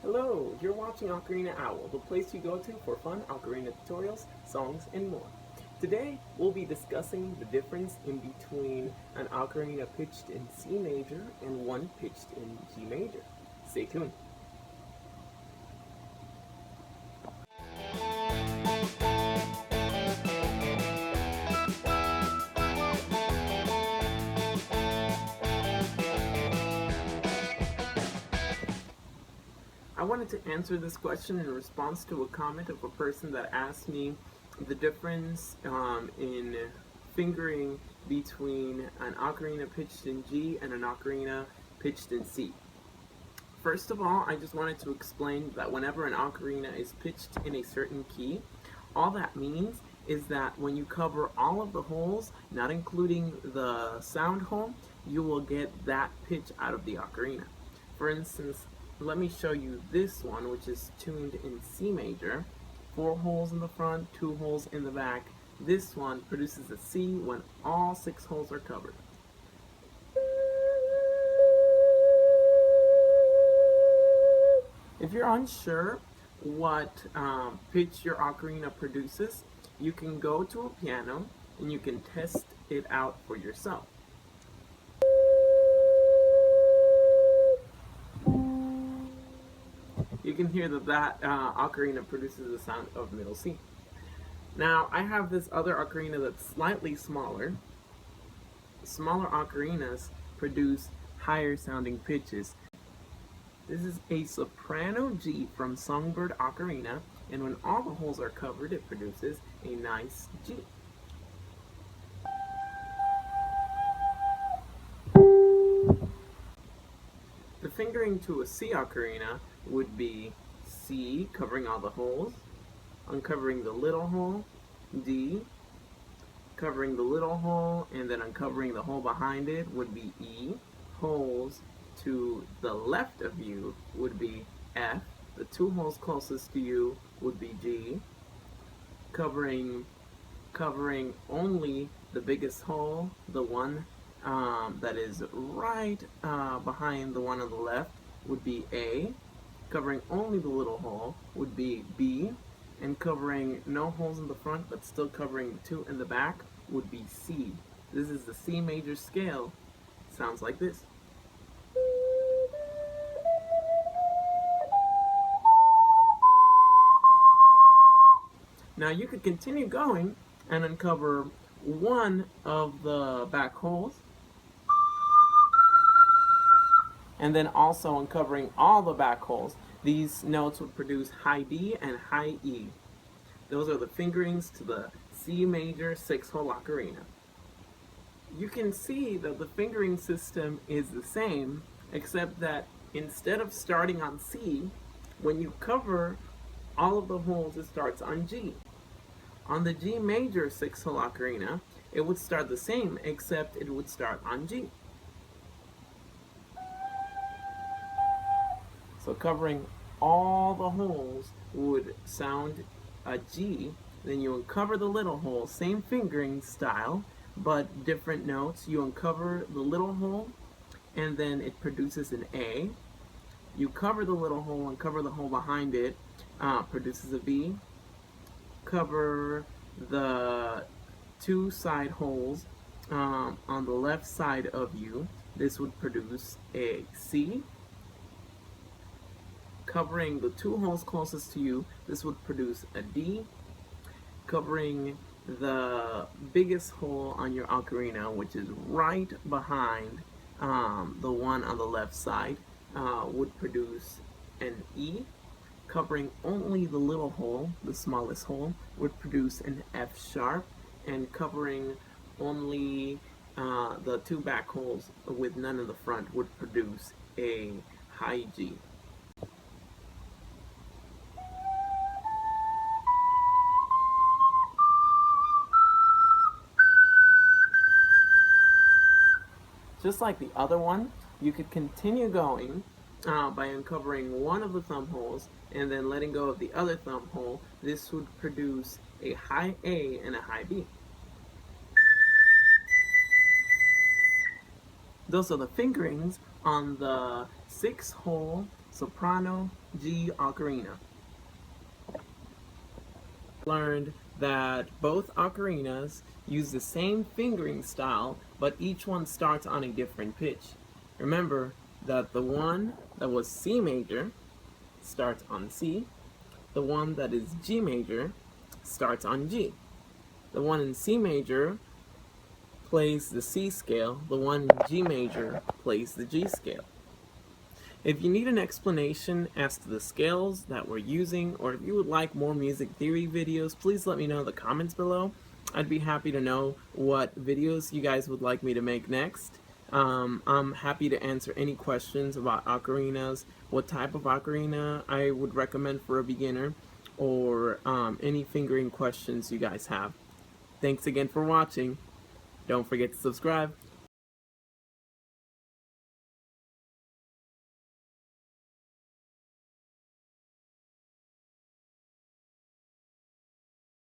Hello, you're watching Ocarina Owl, the place you go to for fun Ocarina tutorials, songs, and more. Today, we'll be discussing the difference in between an ocarina pitched in C major and one pitched in G major. Stay tuned. I wanted to answer this question in response to a comment of a person that asked me the difference in fingering between an ocarina pitched in G and an ocarina pitched in C. First of all, I just wanted to explain that whenever an ocarina is pitched in a certain key, all that means is that when you cover all of the holes, not including the sound hole, you will get that pitch out of the ocarina. For instance, let me show you this one, which is tuned in C major. 4 holes in the front, 2 holes in the back. This one produces a C when all 6 holes are covered. If you're unsure what pitch your ocarina produces, you can go to a piano and you can test it out for yourself. You can hear that ocarina produces the sound of middle C. Now, I have this other ocarina that's slightly smaller. Smaller ocarinas produce higher sounding pitches. This is a soprano G from Songbird Ocarina, and when all the holes are covered, it produces a nice G. The fingering to a C ocarina would be C, covering all the holes, uncovering the little hole, D, covering the little hole, and then uncovering the hole behind it would be E. Holes to the left of you would be F. The 2 holes closest to you would be G. Covering only the biggest hole, the one that is right behind the one on the left, would be A. Covering only the little hole would be B. And covering no holes in the front but still covering the 2 in the back would be C. This is the C major scale. Sounds like this. Now you could continue going and uncover one of the back holes, and then also uncovering all the back holes. These notes would produce high D and high E. Those are the fingerings to the C major 6-hole ocarina. You can see that the fingering system is the same, except that instead of starting on C, when you cover all of the holes, it starts on G. On the G major 6-hole ocarina, it would start the same, except it would start on G. So covering all the holes would sound a G. Then you uncover the little hole, same fingering style, but different notes. You uncover the little hole, and then it produces an A. You cover the little hole and cover the hole behind it, produces a B. Cover the 2 side holes on the left side of you. This would produce a C. Covering the 2 holes closest to you, this would produce a D. Covering the biggest hole on your ocarina, which is right behind the one on the left side, would produce an E. Covering only the little hole, the smallest hole, would produce an F sharp, and covering only the 2 back holes with none in the front would produce a high G. Just like the other one, you could continue going by uncovering one of the thumb holes and then letting go of the other thumb hole. This would produce a high A and a high B. Those are the fingerings on the 6-hole soprano, G ocarina. Learned that both ocarinas use the same fingering style, but each one starts on a different pitch. Remember that the one that was C major starts on C, the one that is G major starts on G. The one in C major plays the C scale, the one in G major plays the G scale. If you need an explanation as to the scales that we're using, or if you would like more music theory videos, please let me know in the comments below. I'd be happy to know what videos you guys would like me to make next. I'm happy to answer any questions about ocarinas, what type of ocarina I would recommend for a beginner, or any fingering questions you guys have. Thanks again for watching. Don't forget to subscribe.